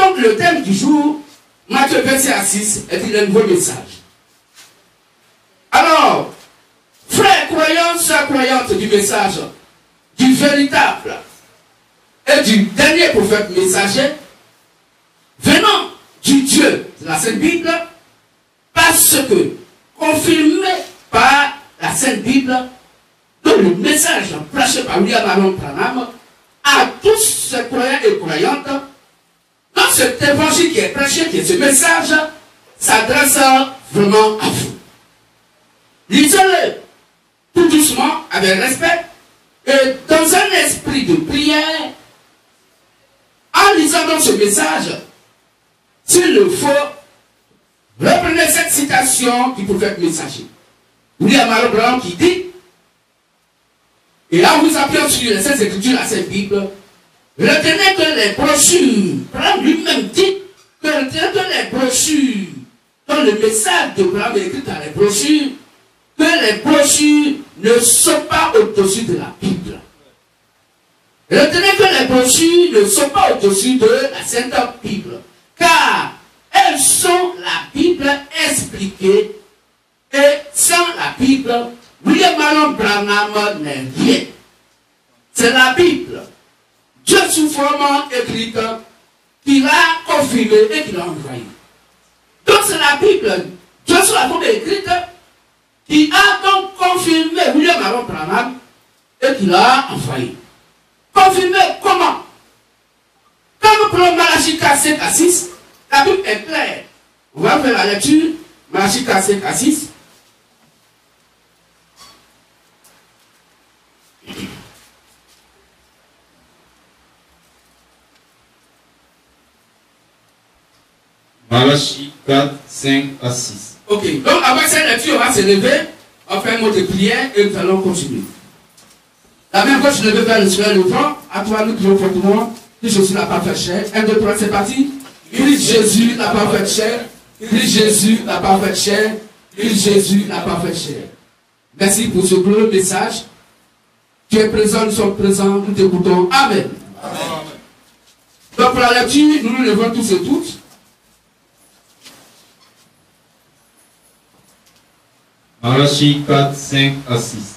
donc le thème du jour, Matthieu 26-6, est un nouveau message. Alors, frères croyants, sœurs croyantes du message, du véritable et du dernier prophète messager, venant du Dieu de la Sainte Bible, parce que, confirmé par la Sainte Bible, dans le message prêché par William Marion Branham, à tous ces croyants et croyantes, dans cet évangile qui est prêché, qui est ce message, s'adresse vraiment à vous. Lisez-le tout doucement, avec respect, et dans un esprit de prière, en lisant dans ce message, s'il le faut, reprenez cette citation du prophète messager. William Marion Branham qui dit, et en vous appuyant sur les Saintes Écritures, la Sainte Bible, retenez que les brochures, Branham lui-même dit que retenez que les brochures, dans le message de Branham écrit dans les brochures, que les brochures ne sont pas au-dessus de la Bible. Retenez que les brochures ne sont pas au-dessus de la Sainte Bible, car elles sont la Bible expliquée, et sans la Bible, William Marion Branham n'est rien. C'est la Bible, Dieu sous forme écrite, qu'il a confirmé et qu'il a envoyé. Donc c'est la Bible, Dieu sous la forme écrite, qui a donc confirmé William Marion Branham et qu'il a envoyé. Confirmé comment? Comme pour Malachie 4:5-6, la Bible est claire. On va faire la lecture, Malachie 4:5-6. Malachie 4:5-6. Ok, donc après cette lecture, on va se lever, on fait un mot de prière et nous allons continuer. La main gauche levée vers le ciel, le vent, à toi nous crions fortement, Christ Jésus la parfaite chair. 1, 2, 3, c'est parti. Christ Jésus la parfaite chair. Christ Jésus la parfaite chair. Christ Jésus la parfaite chair. Merci pour ce glorieux message. Tu es présent, nous sommes présents, nous t'écoutons. Amen. Amen. Donc pour la lecture, nous nous levons tous et toutes. Malachie 4:5-6.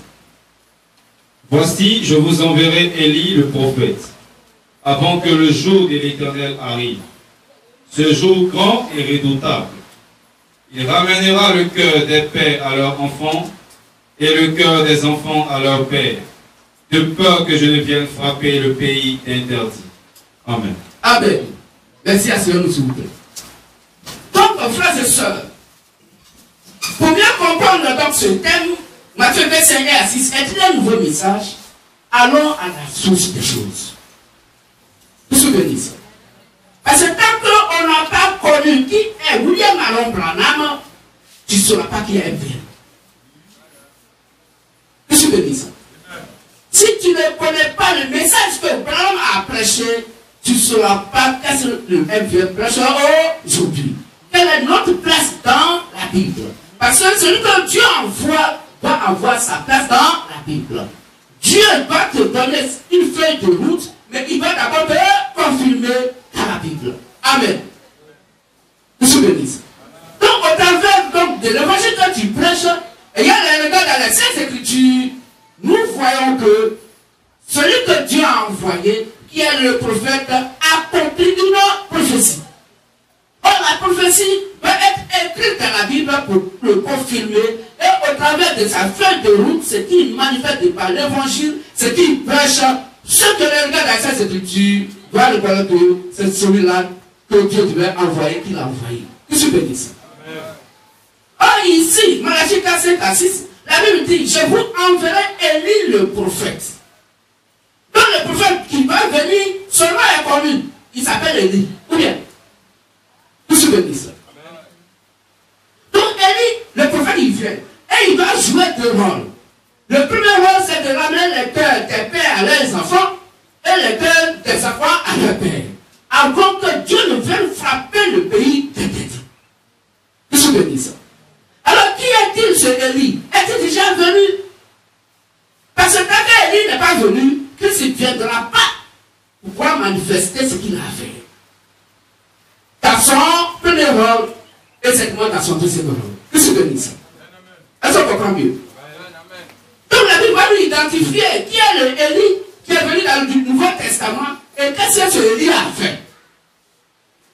Voici, je vous enverrai Élie le prophète, avant que le jour de l'Éternel arrive. Ce jour grand et redoutable. Il ramènera le cœur des pères à leurs enfants et le cœur des enfants à leurs pères, de peur que je ne vienne frapper le pays interdit. Amen. Amen. Merci à Seigneur, s'il vous plaît. Donc, frères et sœurs, pour bien comprendre donc ce thème, Matthieu 25:6 est un nouveau message. Allons à la source des choses. Vous vous souvenez ça? Parce que tant qu'on n'a pas connu qui est William Marion Branham, tu ne sauras pas qui est FVM. Vous vous souvenez ça? Si tu ne connais pas le message que Branham a prêché, tu ne sauras pas qu'est-ce que le FVM prêche aujourd'hui. Quelle est notre place dans la Bible? Parce que celui que Dieu envoie doit avoir sa place dans la Bible. Dieu va te donner une feuille de route, mais il va d'abord te confirmer dans la Bible. Amen. Vous vous souvenez ça? Donc, au travers donc, de l'évangile que tu prêches, ayant les regards dans les Saintes Écritures, nous voyons que celui que Dieu a envoyé, qui est le prophète, accomplit une prophétie. Or, la prophétie va être écrite dans la Bible pour le confirmer, et au travers de sa feuille de route, ce qu'il manifeste par l'évangile, ce qu'il prêche, ce que les regards dans les Saintes Écritures doivent reconnaître que c'est celui-là que Dieu devait envoyer, qu'il a envoyé. Qu'est-ce que je peux dire ça? Or, ici, Malachie 4:5-6, la Bible dit, je vous enverrai Élie le prophète. Donc le prophète qui va venir, seulement est connu. Il s'appelle Élie. Ou bien? Vous vous souvenez de ça? Donc Élie, le prophète, il vient. Et il va jouer deux rôles. Le premier rôle, c'est de ramener les cœurs des pères à leurs enfants et les cœurs des enfants à leurs pères. Avant que Dieu ne vienne frapper le pays interdit. Vous vous souvenez de ça? Alors qui est-il ce Élie? Est-il déjà venu? Parce que tant qu'Élie n'est pas venu, Christ ne viendra pas pour pouvoir manifester ce qu'il a fait. certainement dans son deuxième rôle. Que se donne ça? Est-ce qu'on comprend mieux? Donc la Bible va nous identifier qui est le Élie qui est venu dans le Nouveau Testament et qu'est-ce que ce Élie a fait.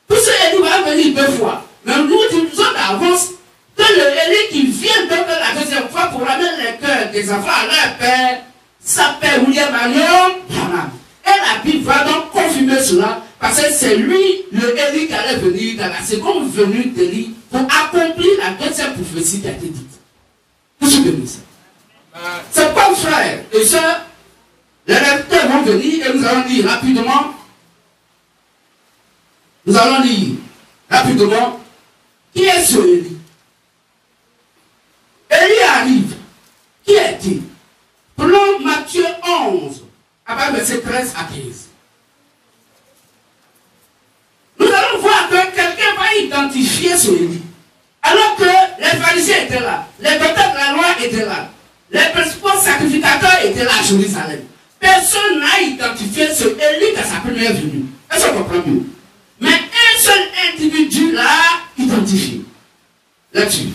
Tout ce Élie va venir deux fois. Mais nous disons d'avance que le Élie qui vient donc la deuxième fois pour ramener les cœurs des enfants à leur père s'appelle William Marion Branham. Et la Bible va donc confirmer cela parce que c'est lui, le Élie, qui allait venir dans la seconde venue d'Élie pour accomplir la deuxième prophétie qui a été dite. Vous souvenez ça? C'est comme frères et sœurs, les lecteurs vont venir et nous allons lire rapidement. Nous allons lire rapidement qui est ce Élie. Élie arrive. Qui est-il? Prenons Matthieu 11, à partir verset 13 à 15. Nous allons voir que quelqu'un va identifier ce Élie. Alors que les pharisiens étaient là, les docteurs de la loi étaient là, les principaux sacrificateurs étaient là à Jérusalem. Personne n'a identifié ce Élie dans sa première venue. Est-ce qu'on comprend mieux? Mais un seul individu l'a identifié. Là-dessus.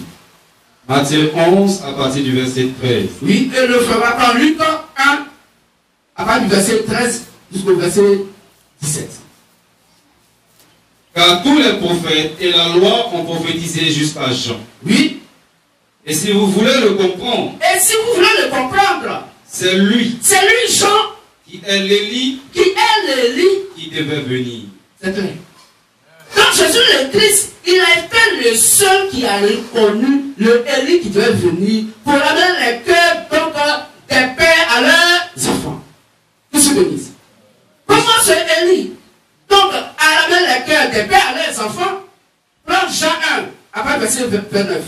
Matthieu 11 à partir du verset 13. Oui, et le frère va prendre Luc 1 à partir du verset 13 jusqu'au verset 17. Car tous les prophètes et la loi ont prophétisé jusqu'à Jean. Oui. Et si vous voulez le comprendre, Et si vous voulez le comprendre, c'est lui c'est lui, Jean, qui est l'Élie qui est l'Élie. qui devait venir. C'est clair. Donc Jésus le Christ, il a été le seul qui a reconnu le Élie qui devait venir pour amener les cœurs donc, des pères à leurs enfants. Vous souvenez ça? Comment ce Élie donc a amené les cœurs des pères à leurs enfants? Prends Jean 1, après verset 29.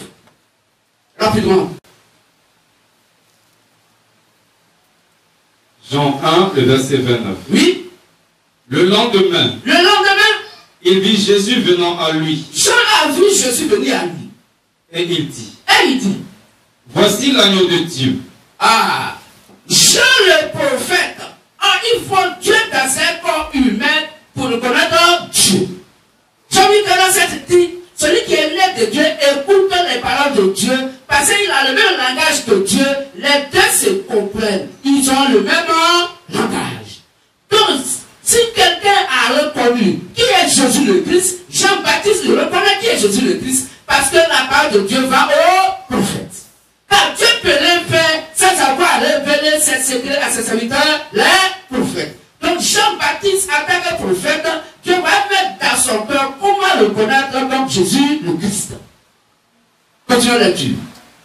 Rapidement. Jean 1, le verset 29. Oui. Le lendemain, il vit Jésus venant à lui. Jean a vu Jésus venir à lui. Et il dit, voici l'agneau de Dieu. Ah, Jean le prophète, il faut Dieu dans un corps humain pour nous connaître Dieu. Jean lui dans cette dit, celui qui est né de Dieu écoute les paroles de Dieu parce qu'il a le même langage que Dieu. Les deux se comprennent. Ils ont le même langage. Donc, si quelqu'un a reconnu qui est Jésus le Christ, Jean-Baptiste le reconnaît qui est Jésus le Christ parce que la parole de Dieu va au prophète. Car Dieu peut le faire sans avoir révélé ses secrets à ses serviteurs, les prophètes. Donc Jean-Baptiste, en tant que prophète, Dieu va mettre dans son cœur comment reconnaître comme Jésus le Christ. Continuons la lecture.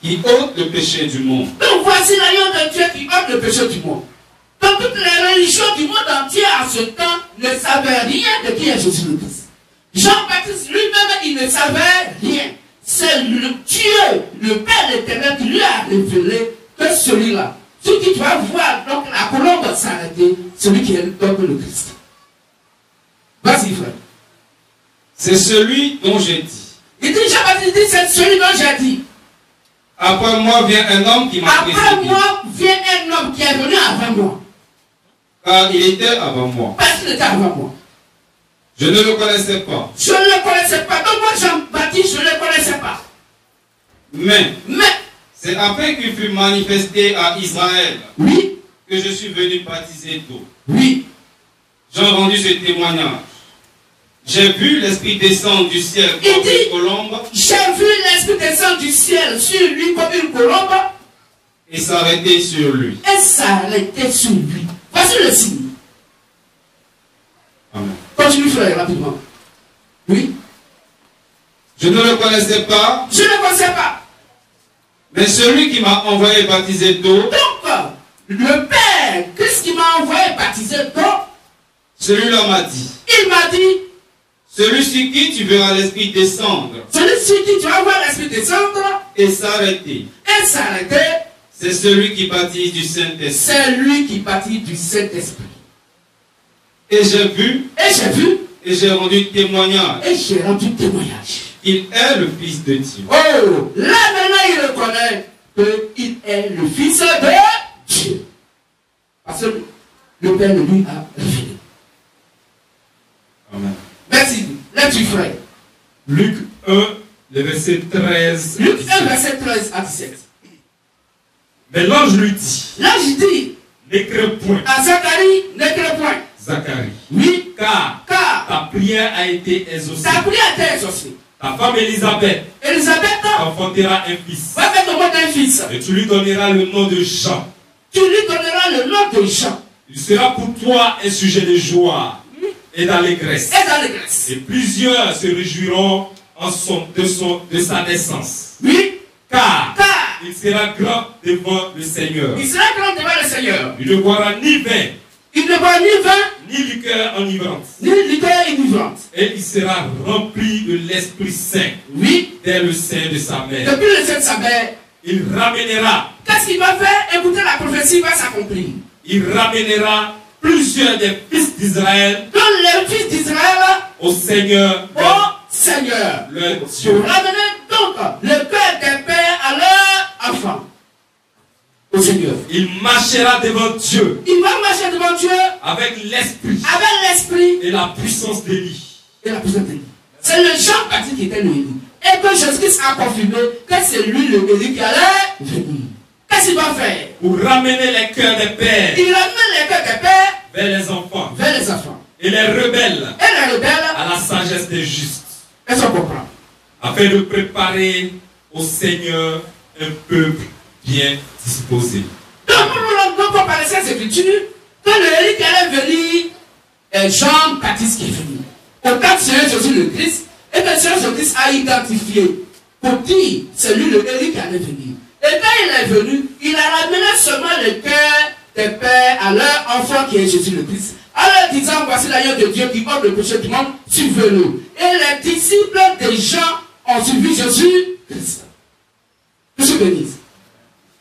Qui ôte le péché du monde. Donc voici l'agneau de Dieu qui ôte le péché du monde. Donc toutes les religions du monde entier à ce temps ne savaient rien de qui est Jésus le Christ. Jean-Baptiste lui-même, il ne savait rien. C'est le Dieu, le Père éternel, qui lui a révélé que celui-là, celui qui doit voir donc la colombe s'arrêter, celui qui est donc le Christ. Vas-y, frère. C'est celui dont j'ai dit. Il dit, Jean-Baptiste dit, c'est celui dont j'ai dit. Après moi vient un homme qui m'a précédé. Après moi vient un homme qui est venu avant moi. Car il était avant moi. Parce qu'il était avant moi. Je ne le connaissais pas. Je ne le connaissais pas. Donc moi, Jean-Baptiste, je ne le connaissais pas. Mais c'est après qu'il fut manifesté à Israël que je suis venu baptiser d'eau. Oui. J'ai rendu ce témoignage. J'ai vu l'Esprit descendre du ciel comme une colombe. J'ai vu l'Esprit descendre du ciel sur lui comme une colombe. Et s'arrêter sur lui. Et s'arrêter sur lui. Voici le signe. Amen. Continue, frère, rapidement. Oui. Je ne le connaissais pas. Je ne le connaissais pas. Mais celui qui m'a envoyé baptiser d'eau. Donc, le Père, Christ qui m'a envoyé baptiser d'eau. Celui-là m'a dit. Il m'a dit. Celui sur qui tu verras l'Esprit descendre. Celui sur qui tu vas voir l'Esprit descendre. Et s'arrêter. Et s'arrêter. C'est celui qui baptise du Saint-Esprit. C'est lui qui baptise du Saint-Esprit. Et j'ai vu. Et j'ai vu. Et j'ai rendu témoignage. Et j'ai rendu témoignage. Il est le Fils de Dieu. Oh, là maintenant il reconnaît qu'il est le Fils de Dieu. Parce que le Père lui a révélé. Amen. Merci. Là tu frère. Luc 1, Le verset 13. Luc 1, verset 13 à 17. Mais l'ange lui dit, L'ange dit n'écris point, à Zacharie, n'écris point. Zacharie, Oui, car car ta prière a été exaucée. ta prière a été exaucée. Ta femme Élisabeth Élisabeth enfantera un fils. va faire tomber un fils. Et tu lui donneras le nom de Jean. Tu lui donneras le nom de Jean. Il sera pour toi un sujet de joie et d'allégresse. Et d'allégresse. Et plusieurs se réjouiront de sa naissance. Oui, Car car il sera grand devant le Seigneur. il sera grand devant le Seigneur. Il ne boira ni vin, Il ne boit ni vin, ni liqueur enivrante. ni liqueur enivrante. Et il sera rempli de l'Esprit Saint Oui, dès le sein de sa mère. depuis le sein de sa mère, Il ramènera, qu'est-ce qu'il va faire? Écoutez, la prophétie va s'accomplir. il ramènera plusieurs des fils d'Israël Quand les fils d'Israël au Seigneur au Seigneur, leur pour Dieu. ramener donc le cœur des pères à leurs enfants. Au Seigneur. Il marchera devant Dieu Il va marcher devant Dieu avec l'esprit avec l'esprit et la puissance d'Élie. et la puissance de Dieu. C'est le Jean-Baptiste qui était le Élie. Et que Jésus-Christ a confirmé que c'est lui le Élie qui allait venir. Qu'est-ce qu'il va faire? Pour ramener les cœurs des pères Il ramène les cœurs des pères vers les enfants vers les enfants. et les rebelles Et les rebelles, à la sagesse des justes, elles sont comprendre. afin de préparer au Seigneur un peuple bien disposé. Donc, nous avons parlé de ces écritures, que le Élie qui allait venir est Jean-Baptiste qui est venu. Au temps de Seigneur Jésus le Christ, et que le Seigneur Jésus a identifié pour dire c'est lui le Élie qui allait venir. Et quand il est venu, il a ramené seulement le cœur des pères à leur enfant qui est Jésus le Christ. En leur disant, voici l'agneau de Dieu qui ôte le péché du monde, suivez-le. Et les disciples des gens ont suivi Jésus Christ. Que je bénisse.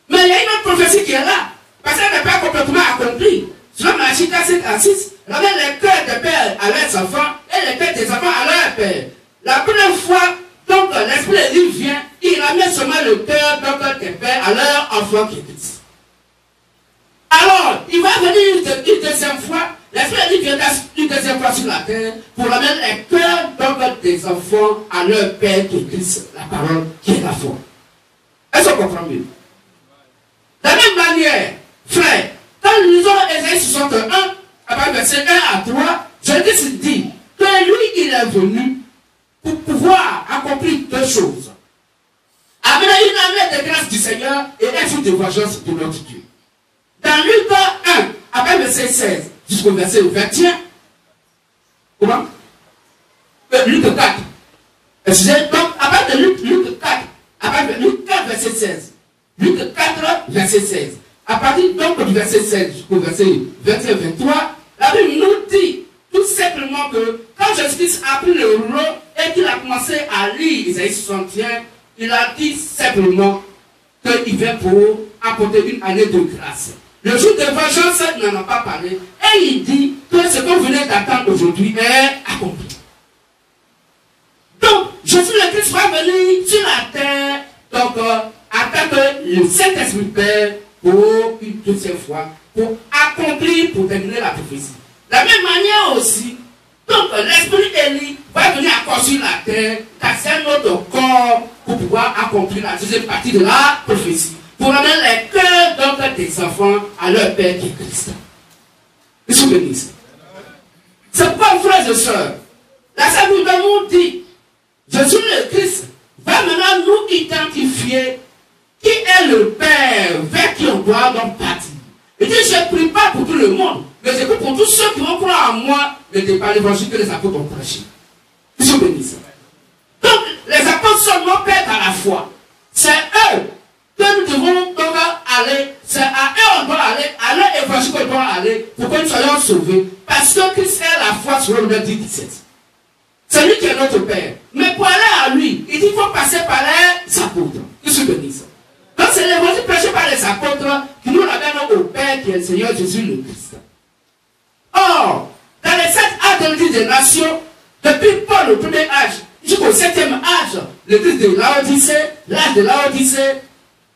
Mais il y a une autre prophétie qui est là, parce qu'elle n'est pas complètement accomplie. Selon Malachie 5 à 6, ramène les cœurs des pères à leurs enfants et les cœurs des enfants à leurs pères. La première fois, donc l'esprit de Dieu vient, il ramène seulement le cœur donc, des pères à leurs enfants qui est Christ. Alors, il va venir une deuxième fois, l'esprit de Dieu viendra une deuxième fois sur la terre pour ramener les cœurs donc, des enfants à leur père qui est Christ, la parole qui est la foi. Est-ce qu'on comprend mieux? De la même manière, frère, quand nous lisons Ésaïe 61, à partir verset 1 à 3, Jésus dit que lui, il est venu pour pouvoir accomplir deux choses. Amener une année de grâce du Seigneur et un jour de vengeance de notre Dieu. Dans Luc 1, à partir verset 16 jusqu'au verset 21, comment? Luc 4. Donc, à partir de Luc 4, à partir de Luc 4, verset 16. Luc 4, verset 16. À partir donc du verset 16 jusqu'au verset 21-23, la Bible nous dit tout simplement que quand Jésus-Christ a pris le rouleau et qu'il a commencé à lire Isaïe 61, il a dit simplement qu'il vient pour apporter une année de grâce. Le jour de vengeance, il n'en a pas parlé. Et il dit que ce qu'on venait d'attendre aujourd'hui est accompli. Donc, Jésus le Christ va venir sur la terre, donc, attendre le Saint-Esprit Père pour une deuxième fois, pour accomplir, pour terminer la prophétie. De la même manière aussi, donc l'Esprit Élie va venir encore sur la terre, casser notre corps pour pouvoir accomplir la deuxième partie de la prophétie. Pour amener les cœurs donc des enfants à leur Père qui est Christ. Ils sont bénis. C'est pourquoi, frères et sœurs, la Sainte Bible nous dit, Jésus le Christ va maintenant nous identifier qui est le Père vers qui on doit donc partir. Il dit, je ne prie pas pour tout le monde, mais c'est pour tous ceux qui vont croire en moi, mais ce n'est pas l'évangile que les apôtres ont prêché. Ils sont bénis. Donc, les apôtres seulement perdent à la foi. C'est eux que nous devons donc aller, c'est à eux on doit aller, à leur évangile qu'on doit aller, pour que nous soyons sauvés. Parce que Christ est la foi sur le 10-17. C'est lui qui est notre Père. Mais pour aller à lui, il dit qu'il faut passer par les apôtres. Ils sont bénis. Donc c'est l'évangile prêché par les apôtres qui nous ramène au Père qui est le Seigneur Jésus le Christ. Or, dans les 7 âges de l'Église des nations, depuis Paul le premier âge jusqu'au 7e âge, l'Église de Laodicée, l'âge de Laodicée,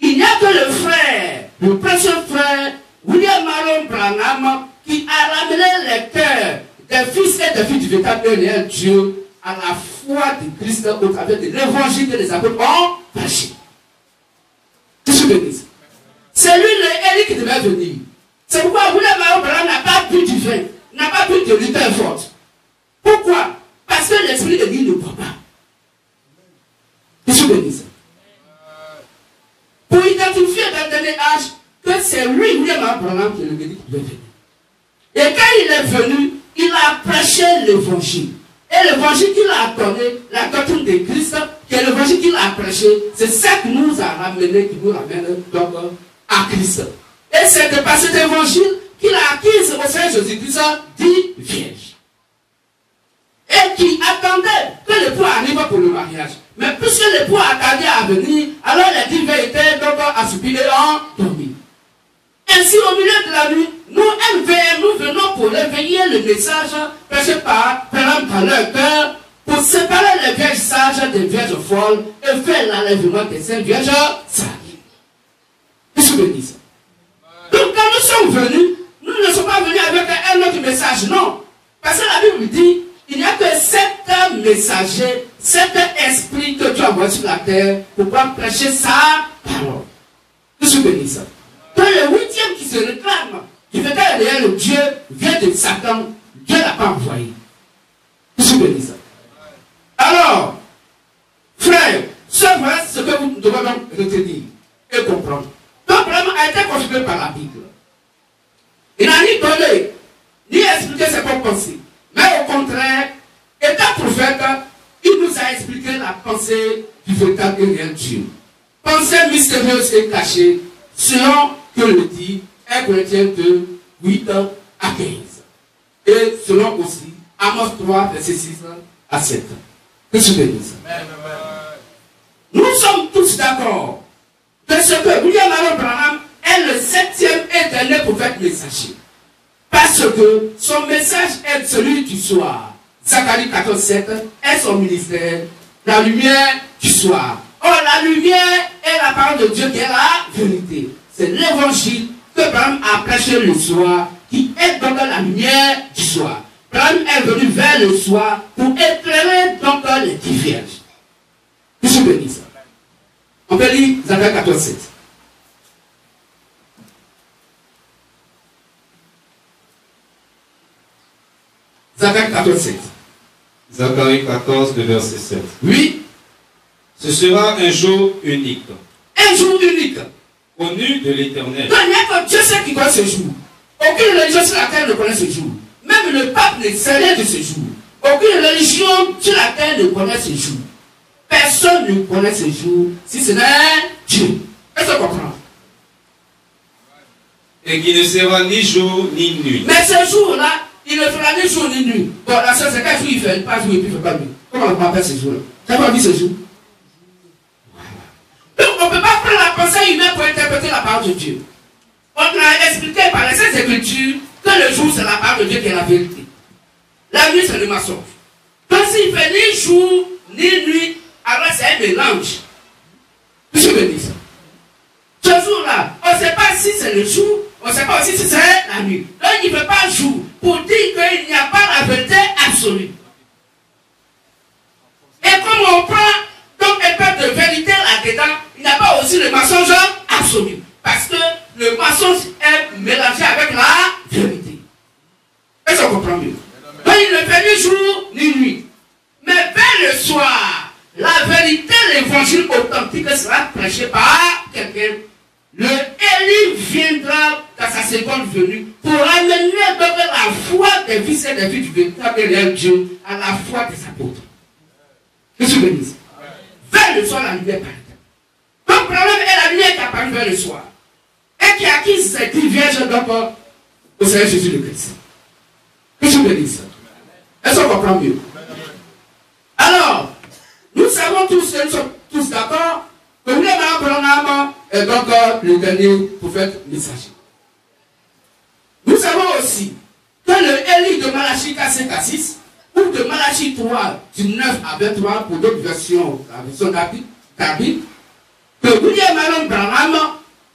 il n'y a que le frère, le précieux frère, William Marion Branham, qui a ramené les cœurs des fils et des filles du véritable Dieu à la foi de Christ au travers de l'évangile que les apôtres ont prêché. Que je bénisse. C'est lui l'Élie qui devait venir. C'est pourquoi William Abraham n'a pas bu du vin, n'a pas bu de lutin forte. Pourquoi? Parce que l'esprit de Dieu ne croit pas. Que je bénisse. Pour identifier dans le dernier âge que c'est lui, William Abraham, qui est le béni qui devait venir. Et quand il est venu, il a prêché l'évangile. Et l'évangile qu'il a donné, la doctrine de Christ, qui est l'évangile qu'il a prêché, c'est ça qui nous a ramené, qui nous ramène donc à Christ. Et c'est de par cet évangile qu'il a acquis au Seigneur Jésus-Christ, dit vierge. Et qui attendait que l'époux arrive pour le mariage. Mais puisque l'époux attendait à venir, alors les divins étaient donc assoupis et endormis. Ainsi, au milieu de la nuit, nous, MVM, nous venons pour réveiller le message prêché par dans leur cœur, pour séparer les vierges sages des vierges folles et faire l'enlèvement des saintes vierges sages. Qu'est-ce que je dis ça? Donc, quand nous sommes venus, nous ne sommes pas venus avec un autre message, non. Parce que la Bible dit, il n'y a que 7 messagers, 7 esprits que Dieu envoie sur la terre pour pouvoir prêcher sa parole. Qu'est-ce que je dis ça? Que le 8e qui se réclame du fait que le Dieu vient de Satan, Dieu ne l'a pas envoyé. Qu'est-ce que je dis ça? Alors, frère, ça voilà ce que vous devez donc retenir et comprendre. Donc, vraiment, a été confirmé par la Bible. Il n'a ni donné, ni expliqué ses propres pensées. Mais au contraire, étant prophète, il nous a expliqué la pensée du véritable et réel Dieu. Pensée mystérieuse et cachée, selon que le dit 1 Corinthiens 2, 8 à 15. Et selon aussi Amos 3, verset 6 à 7. Que je bénisse. Nous sommes tous d'accord de ce que William Branham est le 7e et dernier prophète messager. Parce que son message est celui du soir. Zacharie 14, 7 est son ministère, la lumière du soir. Or, la lumière est la parole de Dieu qui est la vérité. C'est l'évangile que Branham a prêché le soir, qui est donc la lumière du soir. Branham est venu vers le soir pour éclairer donc les 10 vierges. Que je bénisse. On peut lire Zacharie 14, 7. Zacharie 14, 7. Zacharie 14, verset 7. Oui. Ce sera un jour unique. Un jour unique. Connu de l'Éternel. Donc, il n'y a que Dieu seul qui connaît ce jour. Aucune religion sur la terre ne connaît ce jour. Même le pape ne sait rien de ce jour. Aucune religion sur la terre ne connaît ce jour. Personne ne connaît ce jour si ce n'est Dieu. Est-ce que tu comprends? Et qui ne sera ni jour ni nuit. Mais ce jour-là, il ne fera ni jour ni nuit. Bon, la seule c'est quand il fait pas jour et puis il ne fait pas nuit. Comment on peut appeler ce jour-là? Tu n'as pas vu ce jour? Donc on ne peut pas prendre la pensée humaine pour interpréter la parole de Dieu. On a expliqué par les Saintes Écritures que le jour c'est la parole de Dieu qui est la vérité. La nuit c'est le mensonge. Donc s'il fait ni jour ni nuit, alors c'est un mélange. Je veux dire ça. Ce jour-là, on ne sait pas si c'est le jour, on ne sait pas aussi si c'est la nuit. Donc il ne fait pas jour pour dire qu'il n'y a pas la vérité absolue. Et comme on prend donc un peu de vérité là-dedans, il n'y a pas aussi le mensonge absolu. Parce que le mensonge est mélangé avec la vérité. Est-ce qu'on comprend mieux? Donc il ne fait ni jour ni nuit. Mais vers le soir, la vérité, l'évangile authentique sera prêché par quelqu'un. Le Élie viendra dans sa seconde venue pour amener donc la foi des fils et des filles du véritable et réel Dieu à la foi des apôtres. Qu'est-ce que je veux dire? Vers le soir, la lumière paraît. Donc, le problème est la lumière qui apparaît vers le soir. Et qui acquise cette vierge donc au Seigneur Jésus le Christ. Qu'est-ce que je veux dire ça? Est-ce qu'on comprend mieux? Alors, nous savons tous, nous sommes tous d'accord, que William Branham est donc le dernier prophète messager. Nous savons aussi que le Élie de Malachie 4-5-6 ou de Malachie 3 du 9 à 23 pour d'autres versions, la version d'Abib, que William Branham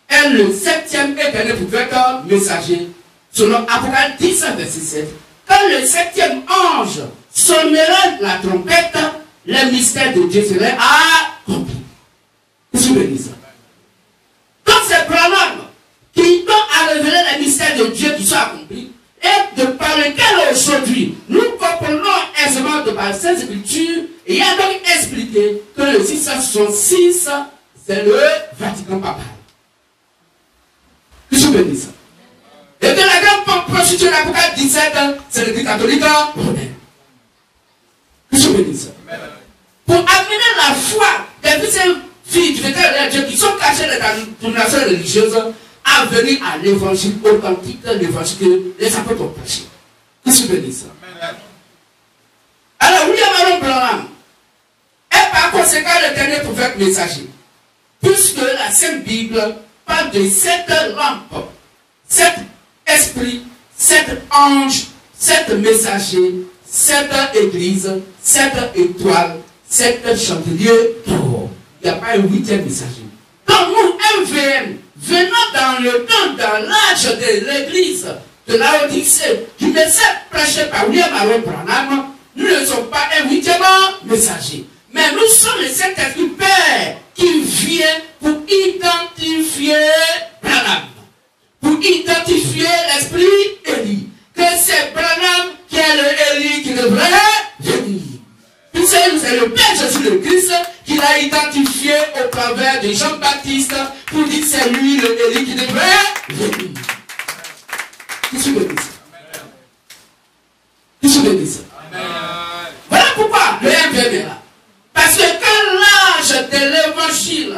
est le 7e et dernier prophète messager selon Apocalypse 10 verset 7. Quand le 7e ange sonnera la trompette, les mystères de Dieu seraient accomplis. Qu'est-ce que vous dites ça? Donc c'est Branham qui tend à révéler les mystères de Dieu qui sont accomplis et de par lequel aujourd'hui nous comprenons aisément de par ces écritures et il a donc expliqué que le 666 c'est le Vatican papal. Qu'est-ce que vous dites ça? Et que la grande prostituée de l'Apocalypse 17 c'est l'église catholique romaine. Qu'est-ce que vous dites ça? Pour amener la foi des filles du vétérinaire Dieu qui sont cachées dans la domination religieuse à venir à l'évangile authentique, l'évangile que les apôtres ont prêché. Qu'est-ce que vous dites ça? Alors, William Aaron Branham est par conséquent le dernier prophète messager, puisque la Sainte Bible parle de 7 lampes, 7 esprits, 7 anges, 7 messagers, 7 églises, 7 étoiles, 7 chandeliers d'or. Il n'y a pas un 8e messager. Donc nous, MVM, venant dans le temps, dans l'âge de l'église de la Odyssée, du message prêché par William Aaron Branham, nous ne sommes pas un 8e messager. Mais nous sommes le Saint-Esprit Père qui vient pour identifier Branham, pour identifier l'esprit Élie. Que c'est Branham qui est le Élie qui devrait venir. Puis c'est le Père Jésus le Christ qui l'a identifié au travers de Jean-Baptiste pour dire que c'est lui le Élie qui devrait venir. Qu'est-ce que vous dites ça? Qu'est-ce que vous dites ça? Voilà pourquoi le MVM est là. Parce que quand l'âge de l'évangile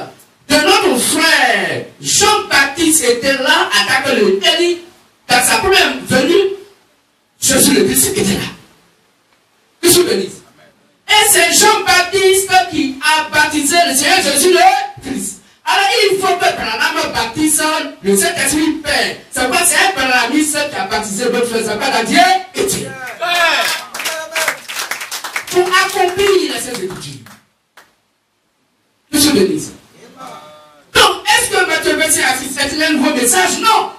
de notre frère Jean-Baptiste était là, attaquant le Élie, dans sa première venue, Jésus le Christ était là. Qu'est-ce que vous dites? Et c'est Jean-Baptiste qui a baptisé le Seigneur Jésus le Christ. Alors il faut que Branham baptise le Saint-Esprit Père. C'est quoi? C'est un Branhamiste qui a baptisé votre frère, ça pas Dieu et Dieu. Pour accomplir les Saintes Écritures. Qu'est-ce que vous dites? Donc, est-ce que Matthieu 26 c'est un nouveau message? Non.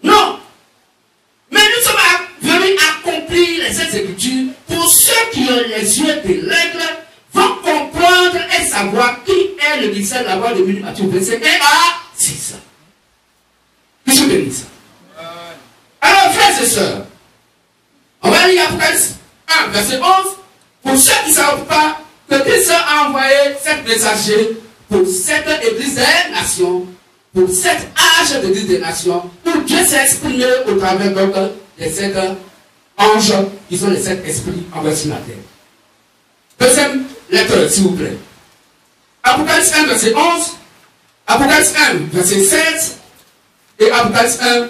Non. Mais nous sommes venus accomplir les Saintes Écritures pour ceux qui ont les yeux de l'aigle vont comprendre et savoir qui est le disciple de la voix de Matthieu 25 et à 6. Qu'est-ce que vous dites? Alors, frères et sœurs, on va lire Apocalypse 1, verset 11. Pour ceux qui ne savent pas que Christ a envoyé 7 messagers pour 7 églises des nations, pour 7 âges d'église des nations, où Dieu s'est exprimé au travers des 7 anges qui sont les 7 esprits envoyés sur la terre. Deuxième lettre, s'il vous plaît. Apocalypse 1, verset 11, Apocalypse 1, verset 16, et Apocalypse 1,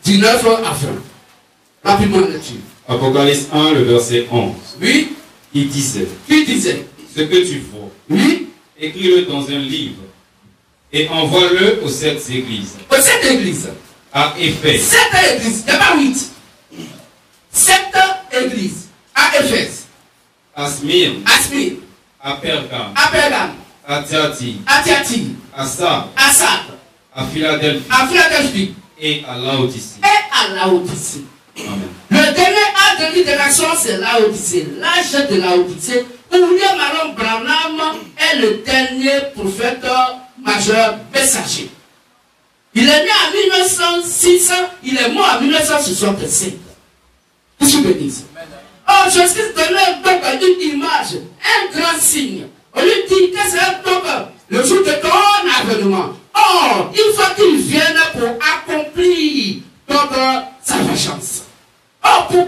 19 à 20. Rapidement là-dessus. Apocalypse 1, le verset 11. Oui. Qui disait, ce que tu vois, oui, écris-le dans un livre et envoie-le aux 7 églises. Aux 7 églises. À Éphèse. 7 églises, il n'y a pas 8. 7 églises. À Éphèse. À Smyrne. À Smyrne. À Pergame. À Pergame. À Thyatire. À Thyatire. À Sardes. À Sardes. À Philadelphie. À Philadelphie. Et à Laodicée. Et à Laodicée. Amen. Le dernier âge de libération, c'est Laodicée. L'âge de Laodicée, où William Aaron Branham est le dernier prophète majeur messager. Il est né en 1906, il est mort en 1965. Qu'est-ce que vous dites? Oh, Jésus donnait donc une image, un grand signe. On lui dit que c'est donc le jour de ton avènement. Oh, il faut qu'il vienne pour accomplir donc sa vengeance. Oh, pour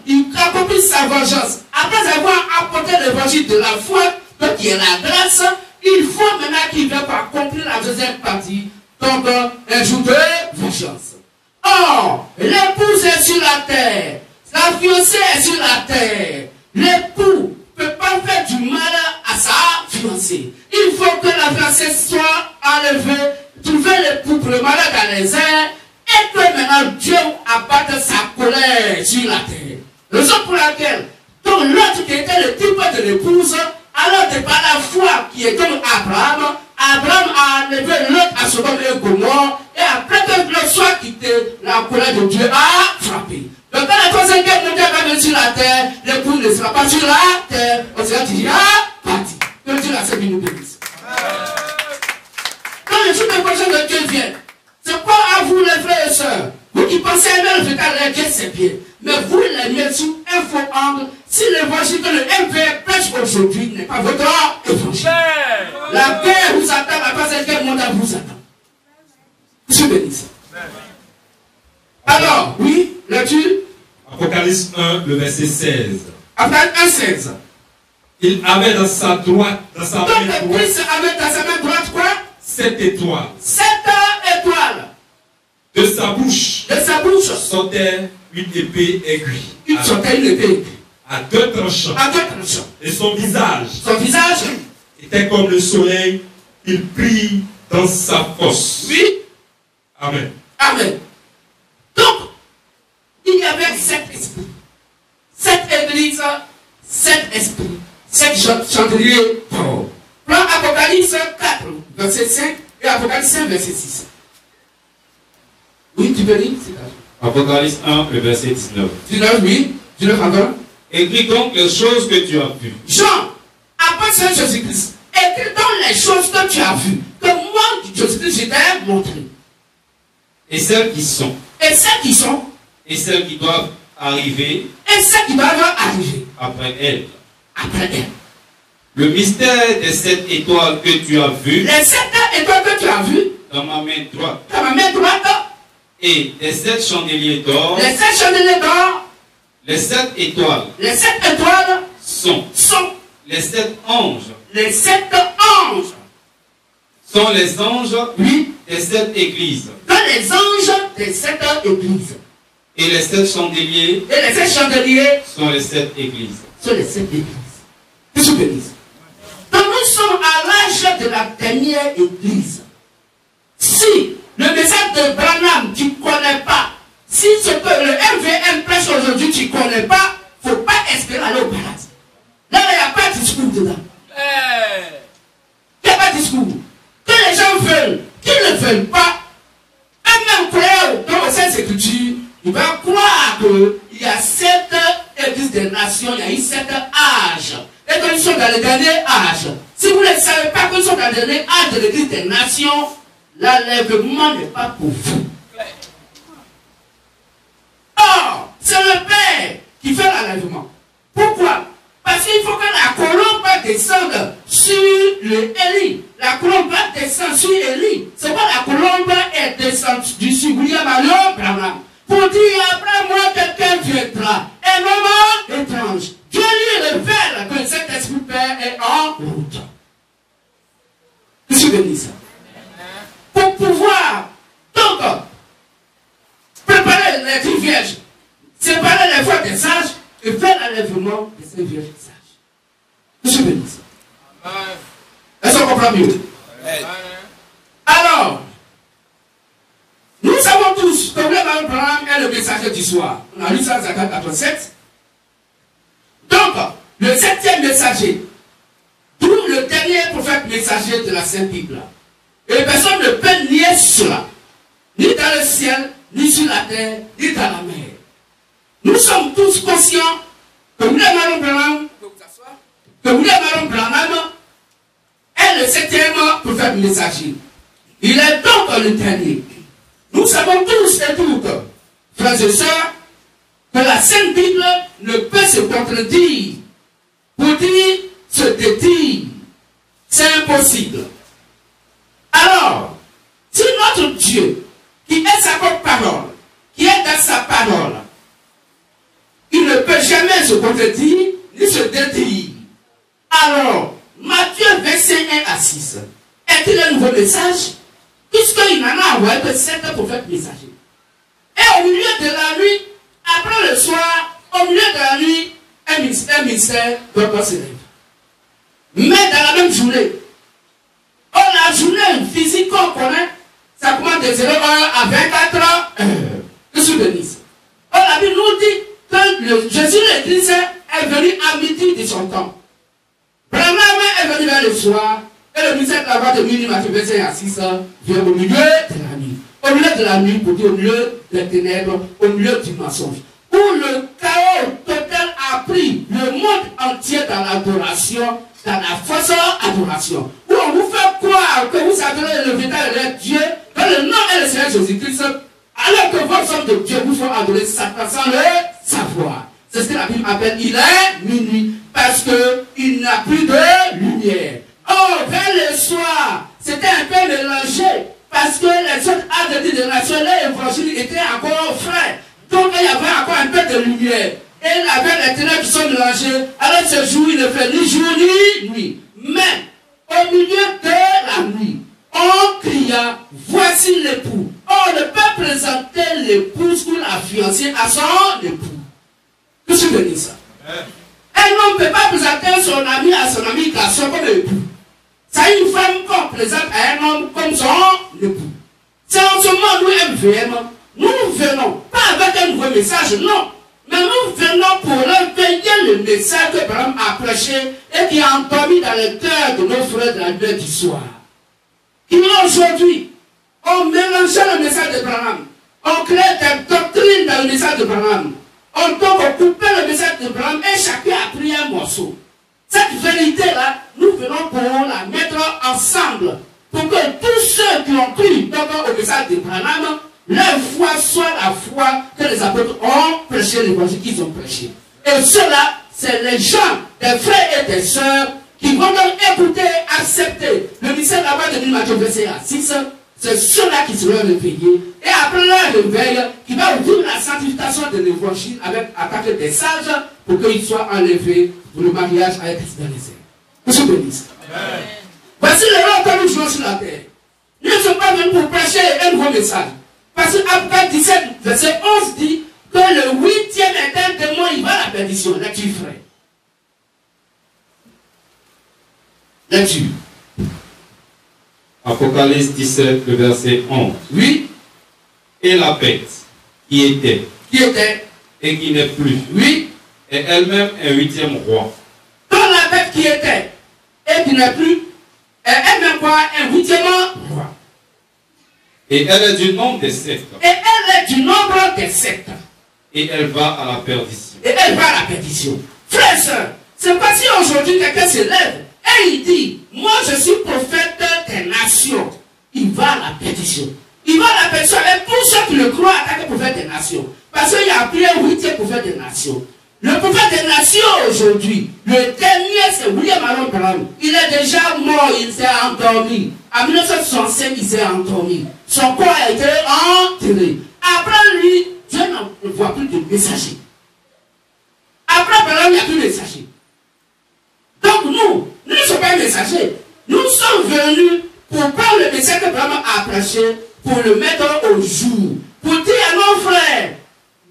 qu'il accomplisse sa vengeance, après avoir apporté l'évangile de la foi, donc qui est la grâce, il faut maintenant qu'il vienne pour accomplir la deuxième partie, donc un jour de vengeance. Oh, l'épouse est sur la terre, la fiancée est sur la terre. L'époux ne peut pas faire du mal à sa fiancée. Il faut que la fiancée soit enlevée, trouver l'époux pour le malheur dans les airs, et que maintenant Dieu abatte sa colère sur la terre. Raison pour laquelle, donc l'autre qui était le type de l'épouse, alors de par la foi qui est comme Abraham, Abraham a enlevé l'autre à Sodome et Gomorrhe, et après que l'autre soit quitté, la colère de Dieu a frappé. Donc quand la troisième guerre mondiale va venir sur la terre, le coup ne sera pas sur la terre. On sera dit, ah, parti. Que Dieu la Seigneur nous bénisse. Quand le jour de prochain de Dieu vient, c'est pas à vous les frères et sœurs. Vous qui pensez aimer le véritable Dieu, c'est bien. Mais vous l'aimez sous un faux angle. Si l'évangile que le MV prêche aujourd'hui n'est pas votre évangile. La guerre vous attend, la troisième guerre mondiale vous attend. Dieu bénisse. Alors, oui, lecture. Apocalypse 1, le verset 16. Apocalypse 1, 16. Il avait dans sa droite, dans sa main droite, donc Christ avait dans sa main droite quoi? 7 étoiles. 7 étoiles. De sa bouche sortait une épée aiguë. Sortait une épée aiguë. À 2 tranchants. À 2 tranchants. Et son visage était comme le soleil. Il brille dans sa force. Oui. Amen. Amen. Donc, il y avait 7 esprits. 7 églises, 7 esprits. 7 chandeliers. Prends Apocalypse 4, verset 5 et Apocalypse 5, verset 6. Oui, tu peux lire, c'est Apocalypse 1, le verset 19. 19, oui. 19 encore. Écris donc les choses que tu as vues. Jean, apôtre de Jésus-Christ, écris donc les choses que tu as vues, que moi, Jésus-Christ, je t'ai montré. Et celles qui sont. Et celles qui sont. Et celles qui doivent arriver. Et celles qui doivent arriver. Après elles. Après elles. Le mystère des 7 étoiles que tu as vues. Les 7 étoiles que tu as vues. Dans ma main droite. Dans ma main droite. Et les 7 chandeliers d'or. Les 7 chandeliers d'or. Les 7 étoiles. Les 7 étoiles. Sont. Les 7 anges. Les 7 anges. Sont les anges. Oui. Des 7 églises. Dans les anges des 7 églises. Et les 7 chandeliers. Et les 7 chandeliers. Sont les 7 églises. Sont les 7 églises. Que je bénisse. Donc nous sommes à l'âge de la dernière église. Si le message de Branham, tu ne connais pas, si ce que le MVM prêche aujourd'hui, tu ne connais pas, il ne faut pas espérer aller au paradis. Là, il n'y a pas de discours dedans. Il n'y a pas de discours. Que les gens veulent, qu'ils ne veulent pas, eux-mêmes croyant dans les Saintes Écritures, ils vont croire qu'il y a 7 églises des nations, il y a eu 7 âges. Et que nous sommes dans le dernier âge. Si vous ne savez pas que nous sommes dans le dernier âge de l'église des nations, l'enlèvement n'est pas pour vous. Or, c'est le Père qui fait l'enlèvement. Pourquoi? Parce qu'il faut que la colombe descende sur le Élie. La colombe descend sur Élie. C'est pourquoi la colombe est descendue sur William Branham. Pour dire, après moi, quelqu'un viendra. Un moment étrange. Dieu lui révèle que cet esprit Père est en route. Je suis béni ça. Pour pouvoir, donc, préparer les 10 vierges, séparer les voies des sages et faire l'enlèvement de ces vierges sages. Je suis béni ça. Est-ce qu'on comprend mieux? Alors, nous savons tous que le Branham est le messager du soir. On a lu ça dans Zacharie 87. Donc, le 7e messager, d'où le dernier prophète messager de la Sainte Bible. Et personne ne peut nier cela, ni dans le ciel, ni sur la terre, ni dans la mer. Nous sommes tous conscients que William Branham est le 7e prophète messager. Il est donc le dernier. Nous savons tous et toutes, frères et sœurs, que la Sainte Bible ne peut se contredire pour dire se dédire. C'est impossible. Alors, si notre Dieu, qui est sa propre parole, qui est dans sa parole, il ne peut jamais se contredire ni se dédire. Alors, Matthieu 21 à 6, est-il un nouveau message? Puisqu'il n'en a envoyé que 7 prophètes messagers. Et au milieu de la nuit, après le soir, au milieu de la nuit, un ministère doit se lever. Mais dans la même journée, la journée physique qu'on connaît, ça commence de 0 heures à 24 heures. Je suis béni. La Bible nous dit que Jésus l'Église est venu à midi de son temps. Branham est venu vers le soir. Et le ministère de la voix de minuit, Matthieu 25 à 6 heures, vient au milieu de la nuit. Au milieu de la nuit, pour dire au milieu des ténèbres, au milieu du mensonge. où le chaos total a pris le monde entier dans l'adoration, dans la fausse adoration, où on vous fait croire que vous adorez le véritable Dieu dans le nom et le Seigneur Jésus-Christ, alors que vos hommes de Dieu vous font adorer Satan sans le savoir. C'est ce que la Bible appelle il est minuit, parce qu'il n'a plus de lumière. Oh, vers le soir, c'était un peu mélangé, parce que les autres actes de nation, l'évangile était encore frais. Donc il y avait encore un peu de lumière. Et avec les ténèbres qui sont mélangées, alors ce jour, il ne fait ni jour ni nuit. Mais, au milieu de la nuit, on cria, voici l'époux. On ne peut présenter l'épouse ou la fiancée à son époux. Que je veux dire ça? Un homme ne peut pas présenter son ami à son ami garçon comme époux. C'est une femme qu'on présente à un homme comme son époux. C'est en ce moment nous MVM, nous venons, pas avec un nouveau message, non. Mais nous venons pour réveiller le message que Abraham a prêché et qui a endormi dans le cœur de nos frères de la nuit du soir. Qui aujourd'hui ont mélangé le message d'Abraham, on crée des doctrines dans le message d'Abraham. On doit couper le message d'Abraham et chacun a pris un morceau. Cette vérité-là, nous venons pour la mettre ensemble. Pour que tous ceux qui ont cru au message d'Abraham, leur foi soit la foi que les apôtres ont prêché, l'évangile qu'ils ont prêché. Et cela, c'est les gens, des frères et des sœurs, qui vont donc écouter, accepter le message là-bas de Matthieu verset 6. C'est ceux-là qui seront réveillés. Et après leur réveil, qui va ouvrir la sanctification de l'évangile avec attaque des sages pour qu'ils soient enlevés pour le mariage avec Christ dans les airs. Monsieur bénisse. Voici le rôle que nous jouons sur la terre. Nous ne sommes pas venus pour prêcher un nouveau message. Parce que Apocalypse 17, verset 11 dit que le 8e est un démon, il va à la perdition. Lecture, frère. Lecture. Apocalypse 17, le verset 11. Oui. Et la bête qui était et qui n'est plus, oui, est elle-même un 8e roi. Dans la bête qui était et qui n'est plus, est elle-même quoi? Un 8e roi. Et elle est du nombre des sectes. Et elle est du nombre des sectes. Et elle va à la perdition. Et elle va à la perdition. Frères et sœurs, c'est pas si aujourd'hui quelqu'un se lève et il dit, moi je suis prophète des nations. Il va à la perdition. Il va à la perdition avec tous ceux qui le croient en tant que prophète des nations. Parce qu'il y a plus un 8e prophète des nations. Le prophète des nations aujourd'hui, le dernier c'est William Allen Branham. Il est déjà mort, il s'est endormi. En 1965, il s'est endormi. Son corps a été enterré. Après lui, Dieu ne voit plus de messager. Après Branham, il n'y a plus de messager. Donc nous ne sommes pas messagers. Nous sommes venus pour prendre le message que Branham a prêché, pour le mettre au jour. Pour dire à nos frères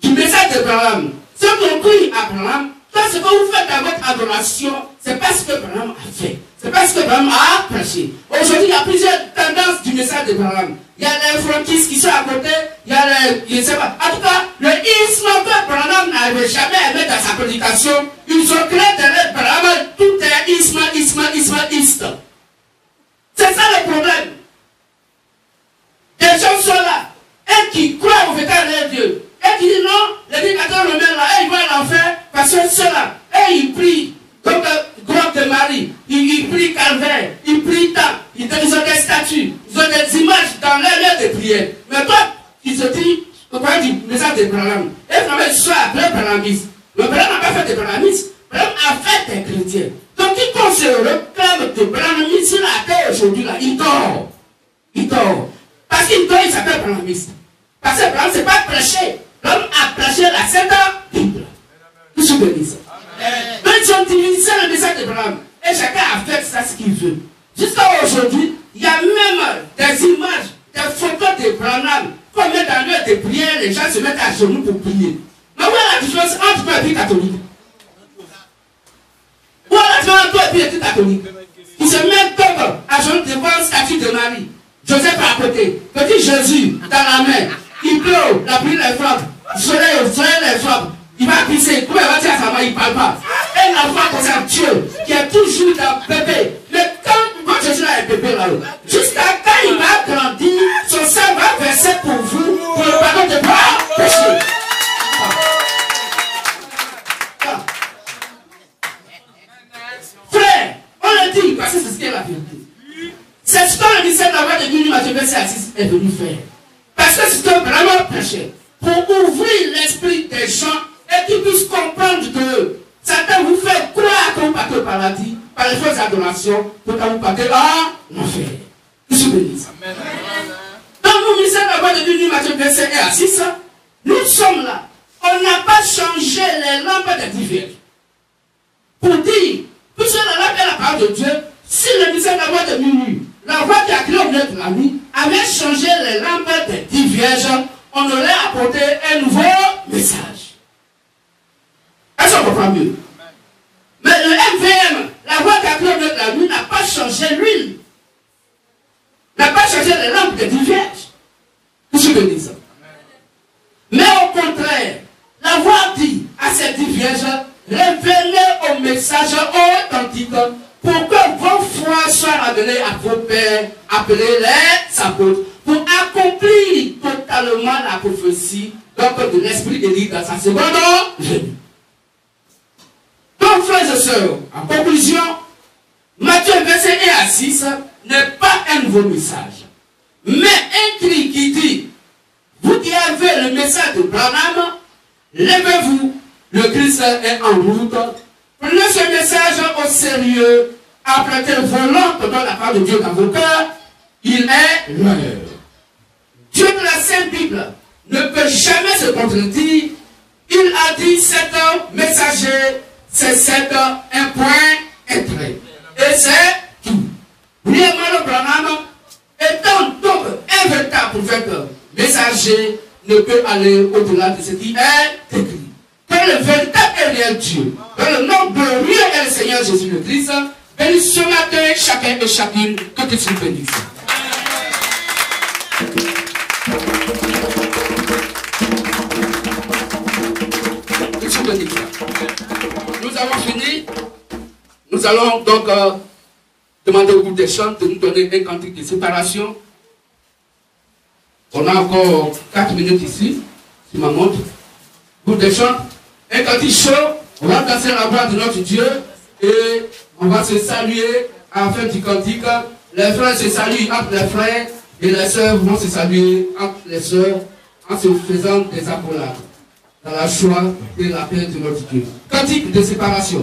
du message de Branham, ceux qui ont cru à Branham, ce que vous faites dans votre adoration, c'est pas ce que Branham a fait. C'est pas ce que Branham a prêché. Aujourd'hui, il y a plusieurs tendances du message de Branham. Il y a les franquistes qui sont à côté, il y a les, je ne sais pas. En tout cas, le isme que Branham n'avait jamais aimé dans sa prédication, ils ont créé derrière Branham, tout est isme. C'est ça le problème. Des gens sont là, et qui croient au véritable Dieu. Et qui disent non, les dictateurs romains là, ils vont à l'enfer parce que ceux-là, et ils prient comme le grotte de Marie, ils prient calvaire, ils prient tant, ils ont des statues, ils ont des images dans leur lieu de prière. Mais toi, qui se dit, au point du message de Branham, et vraiment, ils sont appelés Branhamistes. Mais Branham n'a pas fait de Branhamistes, Branham a fait des chrétiens. Donc, qui se réclame de Branhamistes sur la terre aujourd'hui là, il dort. Il dort. Parce qu'il dort, il s'appelle Branhamiste. Parce que Branham, c'est pas prêché. L'homme a prêché la Sainte Bible. Vous souvenez ça? Donc ils ont divisé le message de Branham. Et chacun a fait ça ce qu'il veut. Jusqu'à aujourd'hui, il y a même des images, des photos de Branham. Qu'on met dans l'heure de prière, les gens se mettent à genoux pour prier. Mais où est la différence entre toi et puis catholique? Où est la différence entre toi et puis catholique? Ils se mettent à genoux devant la statue de Marie. Joseph à côté. Petit Jésus dans la main. Il pleut, la pluie les frappe. Le soleil les frappe. Il va pisser. Comment il va dire à sa main, il ne parle pas. Et l'enfant concerne Dieu, qui est toujours dans le bébé. Mais quand Jésus a un bébé là-haut, jusqu'à quand il va grandir, son sang va verser pour vous, pour le pardon de vos péchés. de la voix de Dieu, Matthieu verset 6 est venu faire. Parce que c'était vraiment prêché. Pour ouvrir l'esprit des gens et qu'ils puissent comprendre que Satan vous fait croire que vous partez au paradis par les fausses adorations pour que vous partez en enfer. Que je bénisse. Dans nos ministères de la voix de Dieu, Matthieu verset 1 à 6, nous sommes là. On n'a pas changé les lampes des divers. Pour dire, puisque la lampe est la parole de Dieu, si le ministère de la voix de minuit, la voix qui a créé au milieu de la nuit, avait changé les lampes des 10 vierges, on aurait apporté un nouveau message. Est-ce qu'on comprend mieux? Mais le MVM, la voix qui a créé au milieu de la nuit, n'a pas changé l'huile. N'a pas changé les lampes des 10 vierges. Qu'est-ce que je dis ça? Mais au contraire, la voix dit à ces 10 vierges, révélez au message authentique pour que vos foi soient ramenées à vos pères, appelés les apôtres, pour accomplir totalement la prophétie donc de l'esprit Élie dans sa seconde venue. Donc, frères et sœurs, en conclusion, Matthieu verset 1 à 6 n'est pas un nouveau message, mais un cri qui dit, vous qui avez le message de Branham, levez-vous, le Christ est en route. Prenez ce message au sérieux, apprêtez volontairement la part de Dieu dans vos cœurs, il est l'heure. Dieu de la Sainte Bible ne peut jamais se contredire. Il a dit 7 messagers, c'est 7 un point, un trait. Et c'est tout. William Branham étant donc un véritable prophète messager ne peut aller au-delà de ce qui est écrit. Que le véritable et réel Dieu, dans le nom glorieux et le Seigneur Jésus le Christ, bénisse ce matin chacun et chacune, que tu sois bénisse. Nous avons fini. Nous allons donc demander au groupe des chants de nous donner un cantique de séparation. On a encore 4 minutes ici, sur ma montre. Groupe des chants, un cantique chaud, on va danser la voix de notre Dieu et on va se saluer à la fin du cantique. Les frères se saluent entre les frères et les sœurs vont se saluer entre les sœurs en se faisant des accolades dans la joie et la paix de notre Dieu. Cantique de séparation.